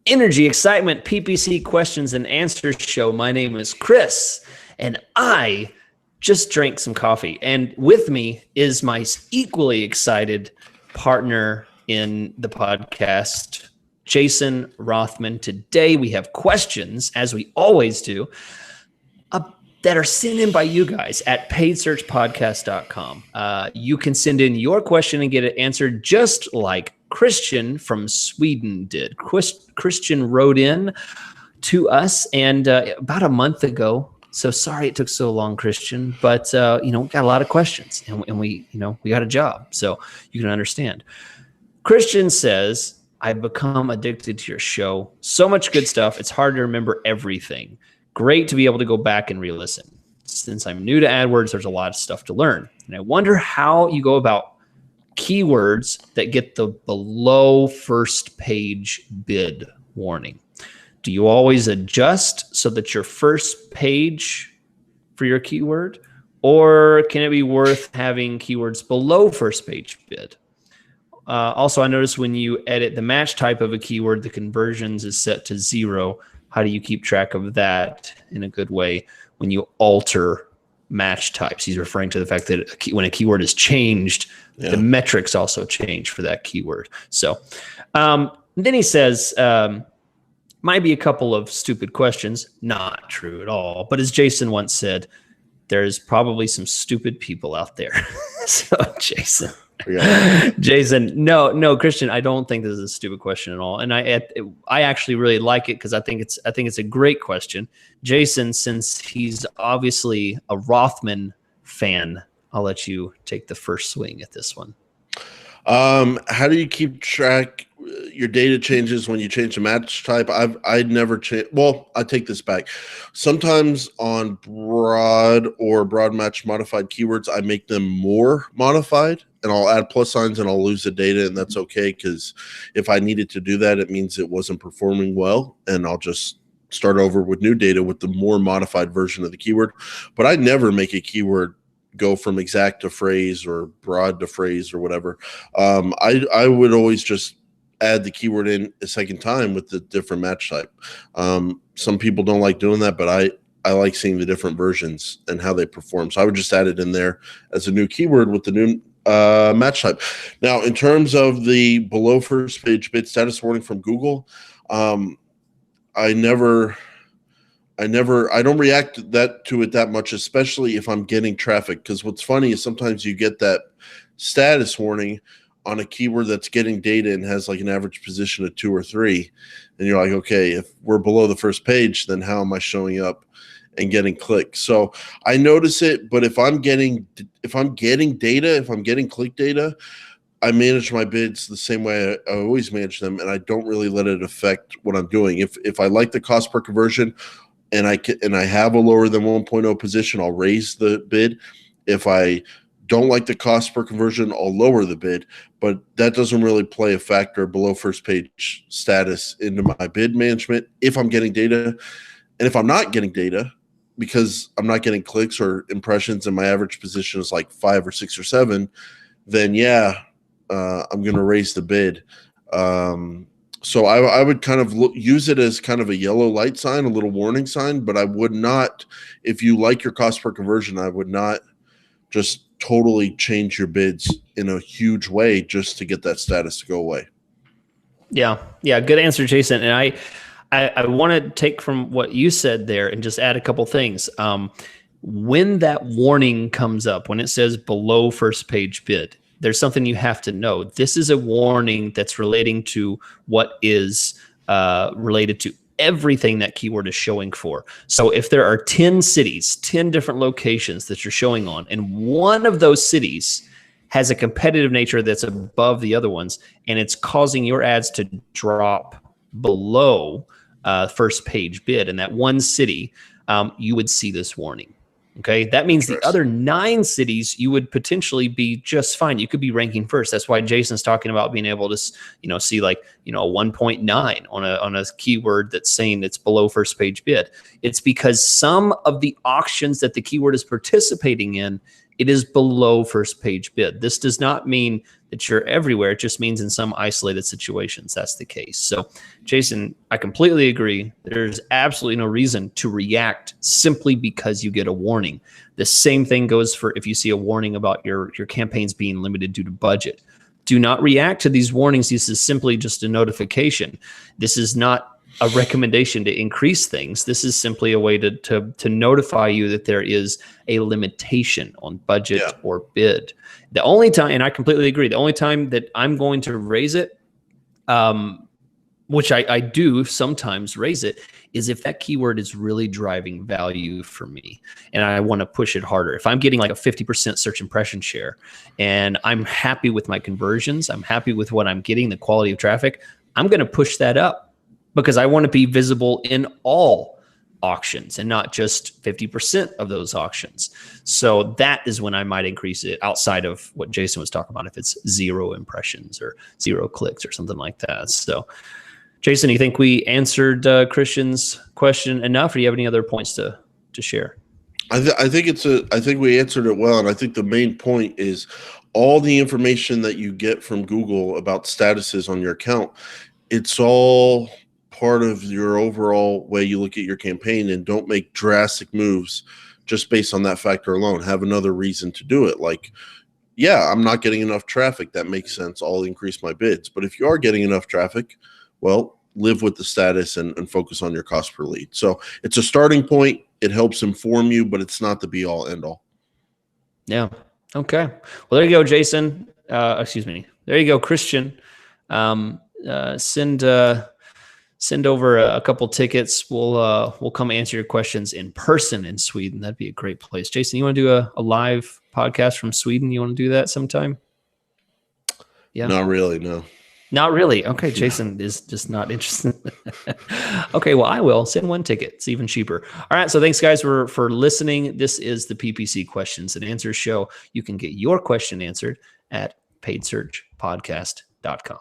Energy, excitement, PPC questions and answers show. My name is Chris, and I just drank some coffee. And with me is my equally excited partner in the podcast, Jason Rothman. Today we have questions, as we always do, that are sent in by you guys at paidsearchpodcast.com. You can send in your question and get it answered just like Christian from Sweden did. Christian wrote in to us and about a month ago. So sorry it took so long, Christian, but we got a lot of questions and we got a job, so you can understand. Christian says, I've become addicted to your show. So much good stuff. It's hard to remember everything. Great to be able to go back and re-listen. Since I'm new to AdWords, there's a lot of stuff to learn. And I wonder how you go about keywords that get the below first page bid warning. Do you always adjust so that your first page for your keyword? Or can it be worth having keywords below first page bid? Also, I noticed when you edit the match type of a keyword, the conversions is set to 0. How do you keep track of that in a good way when you alter match types? He's referring to the fact that when a keyword is changed, the metrics also change for that keyword. So then he says, might be a couple of stupid questions. Not true at all. But as Jason once said, there's probably some stupid people out there. So Jason. Jason, no, Christian, I don't think this is a stupid question at all, and I actually really like it because I think it's a great question. Jason, since he's obviously a Rothman fan, I'll let you take the first swing at this one. How do you keep track? Your data changes when you change the match type. I'd never change. Well, I take this back. Sometimes on broad or broad match modified keywords, I make them more modified, and I'll add plus signs and I'll lose the data, and that's okay because if I needed to do that, it means it wasn't performing well, and I'll just start over with new data with the more modified version of the keyword. But I never make a keyword go from exact to phrase or broad to phrase or whatever. I would always just add the keyword in a second time with the different match type. Some people don't like doing that, but I like seeing the different versions and how they perform. So I would just add it in there as a new keyword with the new match type. Now, in terms of the below first page bid status warning from Google, I don't react to it that much, especially if I'm getting traffic. Because what's funny is sometimes you get that status warning on a keyword that's getting data and has like an average position of 2 or 3. And you're like, okay, if we're below the first page, then how am I showing up and getting clicks? So I notice it, but if I'm getting data, if I'm getting click data, I manage my bids the same way I always manage them, and I don't really let it affect what I'm doing. If I like the cost per conversion and I have a lower than 1.0 position, I'll raise the bid. If I don't like the cost per conversion, I'll lower the bid, but that doesn't really play a factor below first page status into my bid management if I'm getting data. And if I'm not getting data, because I'm not getting clicks or impressions and my average position is like 5 or 6 or 7, then I'm going to raise the bid. So I would kind of use it as kind of a yellow light sign, a little warning sign, but I would not, if you like your cost per conversion, I would not just totally change your bids in a huge way just to get that status to go away. Yeah. Good answer, Jason. And I want to take from what you said there and just add a couple things. When that warning comes up, when it says below first page bid, there's something you have to know. This is a warning that's relating to what is related to everything that keyword is showing for. So if there are 10 cities, 10 different locations that you're showing on, and one of those cities has a competitive nature that's above the other ones, and it's causing your ads to drop below first page bid in that one city, you would see this warning. Okay, that means the other 9 cities you would potentially be just fine. You could be ranking first. That's why Jason's talking about being able to, see like, a 1.9 on a keyword that's saying it's below first page bid. It's because some of the auctions that the keyword is participating in, it is below first page bid. This does not mean that you're everywhere. It just means in some isolated situations that's the case. So, Jason, I completely agree. There's absolutely no reason to react simply because you get a warning. The same thing goes for if you see a warning about your campaigns being limited due to budget. Do not react to these warnings. This is simply just a notification. This is not a recommendation to increase things. This is simply a way to notify you that there is a limitation on budget or bid. The only time, and I completely agree, the only time that I'm going to raise it, which I do sometimes raise it, is if that keyword is really driving value for me and I want to push it harder. If I'm getting like a 50% search impression share and I'm happy with my conversions, I'm happy with what I'm getting, the quality of traffic, I'm going to push that up because I want to be visible in all auctions and not just 50% of those auctions. So that is when I might increase it outside of what Jason was talking about, if it's 0 impressions or 0 clicks or something like that. So Jason, you think we answered Christian's question enough, or do you have any other points to share? I think we answered it well, and I think the main point is all the information that you get from Google about statuses on your account. It's all part of your overall way you look at your campaign, and don't make drastic moves just based on that factor alone. Have another reason to do it. Like, yeah, I'm not getting enough traffic. That makes sense. I'll increase my bids. But if you are getting enough traffic, well, live with the status and focus on your cost per lead. So it's a starting point. It helps inform you, but it's not the be all end all. Yeah. Okay. Well, there you go, Jason. Excuse me. There you go, Christian. Send over a couple tickets. We'll come answer your questions in person in Sweden. That'd be a great place. Jason, you want to do a live podcast from Sweden? You want to do that sometime? Yeah. Not really. No. Not really. Okay, Jason is just not interested. Okay, well, I will send 1 ticket. It's even cheaper. All right, so thanks, guys, for listening. This is the PPC Questions and Answers show. You can get your question answered at paidsearchpodcast.com.